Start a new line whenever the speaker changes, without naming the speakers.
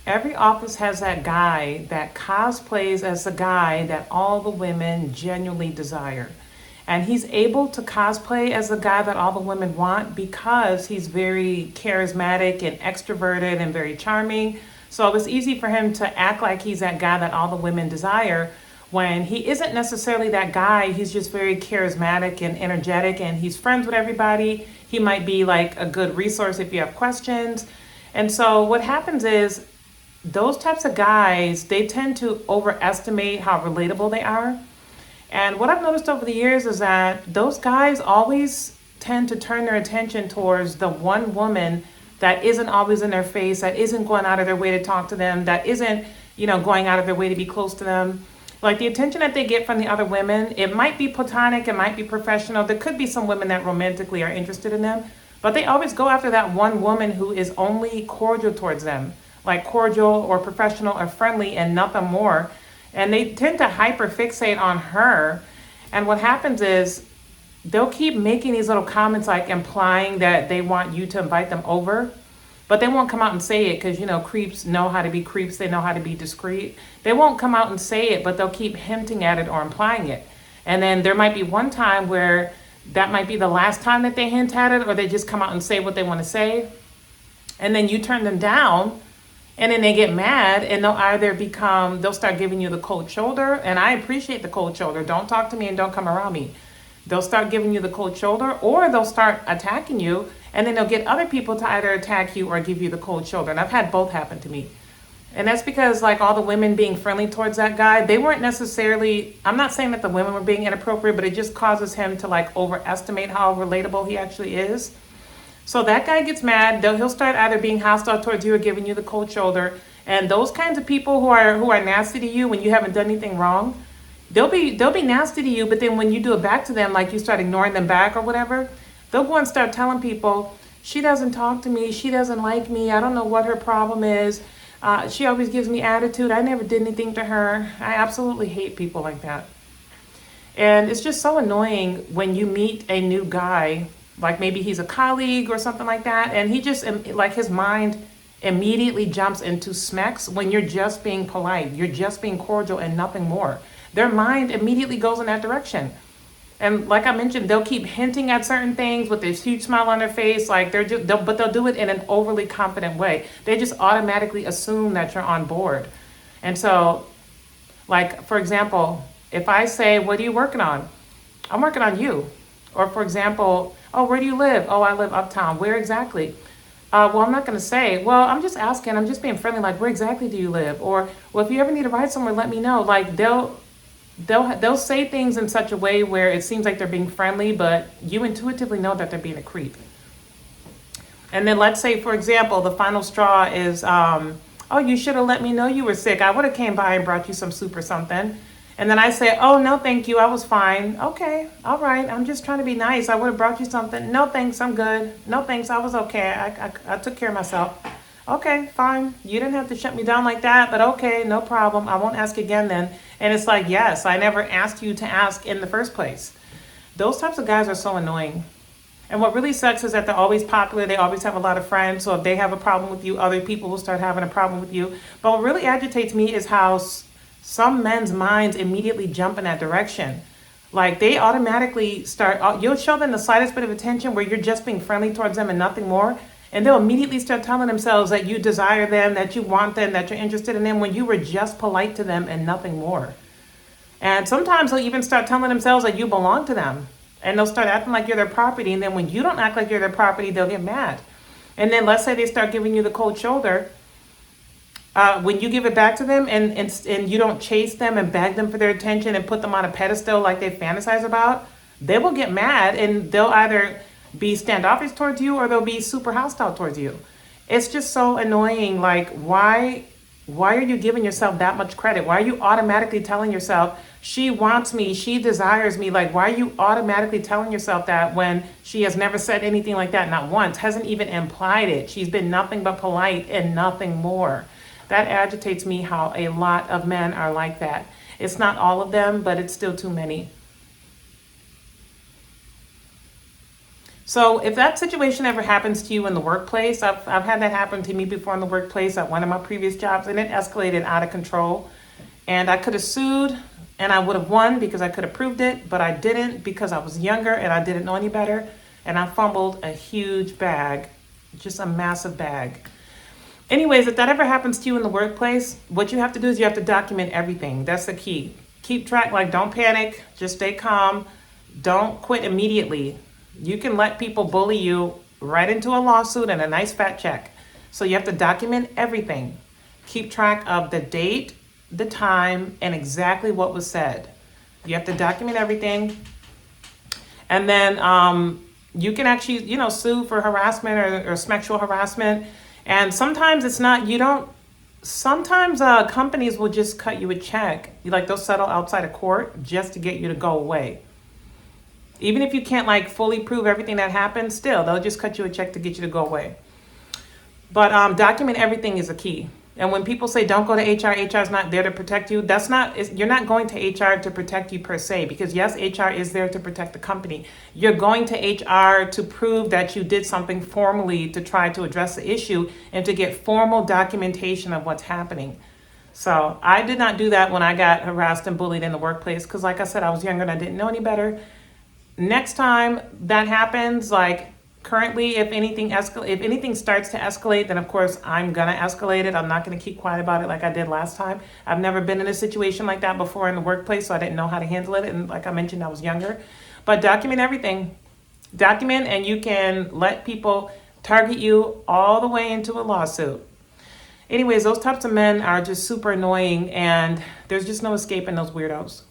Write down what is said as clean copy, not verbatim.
Every office has that guy that cosplays as the guy that all the women genuinely desire. And he's able to cosplay as the guy that all the women want because he's very charismatic and extroverted and very charming. So it's easy for him to act like he's that guy that all the women desire when he isn't necessarily that guy. He's just very charismatic and energetic and he's friends with everybody. He might be like a good resource if you have questions. And so what happens is those types of guys, they tend to overestimate how relatable they are. And what I've noticed over the years is that those guys always tend to turn their attention towards the one woman that isn't always in their face, that isn't going out of their way to talk to them, that isn't, going out of their way to be close to them. Like the attention that they get from the other women, it might be platonic, it might be professional. There could be some women that romantically are interested in them, but they always go after that one woman who is only cordial towards them, like cordial or professional or friendly and nothing more. And they tend to hyperfixate on her. And what happens is they'll keep making these little comments like implying that they want you to invite them over, but they won't come out and say it because, creeps know how to be creeps. They know how to be discreet. They won't come out and say it, but they'll keep hinting at it or implying it. And then there might be one time where that might be the last time that they hint at it, or they just come out and say what they want to say. And then you turn them down. And then they get mad and they'll start giving you the cold shoulder. And I appreciate the cold shoulder. Don't talk to me and don't come around me. They'll start giving you the cold shoulder, or they'll start attacking you. And then they'll get other people to either attack you or give you the cold shoulder. And I've had both happen to me. And that's because like all the women being friendly towards that guy, they weren't necessarily, I'm not saying that the women were being inappropriate, but it just causes him to like overestimate how relatable he actually is. So that guy gets mad. He'll start either being hostile towards you or giving you the cold shoulder. And those kinds of people who are nasty to you when you haven't done anything wrong, they'll be nasty to you. But then when you do it back to them, like you start ignoring them back or whatever, they'll go and start telling people, she doesn't talk to me, she doesn't like me, I don't know what her problem is. She always gives me attitude. I never did anything to her. I absolutely hate people like that. And it's just so annoying when you meet a new guy. Like maybe he's a colleague or something like that. And he just, like his mind immediately jumps into smacks when you're just being polite. You're just being cordial and nothing more. Their mind immediately goes in that direction. And like I mentioned, they'll keep hinting at certain things with this huge smile on their face. Like but they'll do it in an overly confident way. They just automatically assume that you're on board. And so, like, for example, if I say, what are you working on? I'm working on you. Or for example, oh, where do you live? Oh, I live uptown. Where exactly? Well, I'm not going to say, well, I'm just asking. I'm just being friendly. Like, where exactly do you live? Or, well, if you ever need a ride somewhere, let me know. Like, they'll say things in such a way where it seems like they're being friendly, but you intuitively know that they're being a creep. And then let's say, for example, the final straw is, oh, you should have let me know you were sick. I would have came by and brought you some soup or something. And then I say, oh, no, thank you. I was fine. Okay. All right. I'm just trying to be nice. I would have brought you something. No, thanks. I'm good. No, thanks. I was okay. I took care of myself. Okay, fine. You didn't have to shut me down like that, but okay, no problem. I won't ask again then. And it's like, yes, I never asked you to ask in the first place. Those types of guys are so annoying. And what really sucks is that they're always popular. They always have a lot of friends. So if they have a problem with you, other people will start having a problem with you. But what really agitates me is how some men's minds immediately jump in that direction. Like they automatically you'll show them the slightest bit of attention where you're just being friendly towards them and nothing more. And they'll immediately start telling themselves that you desire them, that you want them, that you're interested in them when you were just polite to them and nothing more. And sometimes they'll even start telling themselves that you belong to them. And they'll start acting like you're their property. And then when you don't act like you're their property, they'll get mad. And then let's say they start giving you the cold shoulder. When you give it back to them and you don't chase them and beg them for their attention and put them on a pedestal like they fantasize about, they will get mad and they'll either be standoffish towards you or they'll be super hostile towards you. It's just so annoying. Like, why are you giving yourself that much credit? Why are you automatically telling yourself, she wants me, she desires me? Like, why are you automatically telling yourself that when she has never said anything like that, not once, hasn't even implied it? She's been nothing but polite and nothing more. That agitates me how a lot of men are like that. It's not all of them, but it's still too many. So if that situation ever happens to you in the workplace, I've had that happen to me before in the workplace at one of my previous jobs, and it escalated out of control. And I could have sued and I would have won because I could have proved it, but I didn't because I was younger and I didn't know any better. And I fumbled a huge bag, just a massive bag. Anyways, if that ever happens to you in the workplace, what you have to do is you have to document everything. That's the key. Keep track, like don't panic, just stay calm. Don't quit immediately. You can let people bully you right into a lawsuit and a nice fat check. So you have to document everything. Keep track of the date, the time, and exactly what was said. You have to document everything. And then you can actually, sue for harassment or sexual harassment. And sometimes it's not, sometimes companies will just cut you a check. Like they'll settle outside of court just to get you to go away. Even if you can't like fully prove everything that happened, still, they'll just cut you a check to get you to go away. But document everything is a key. And when people say don't go to HR, HR is not there to protect you, you're not going to HR to protect you per se, because yes, HR is there to protect the company. You're going to HR to prove that you did something formally to try to address the issue and to get formal documentation of what's happening. So I did not do that when I got harassed and bullied in the workplace, because like I said, I was younger and I didn't know any better. Next time that happens, like currently, if anything starts to escalate, then of course I'm gonna escalate it. I'm not gonna keep quiet about it like I did last time. I've never been in a situation like that before in the workplace, so I didn't know how to handle it. And like I mentioned, I was younger. But document everything. Document, and you can let people target you all the way into a lawsuit. Anyways, those types of men are just super annoying, and there's just no escaping those weirdos.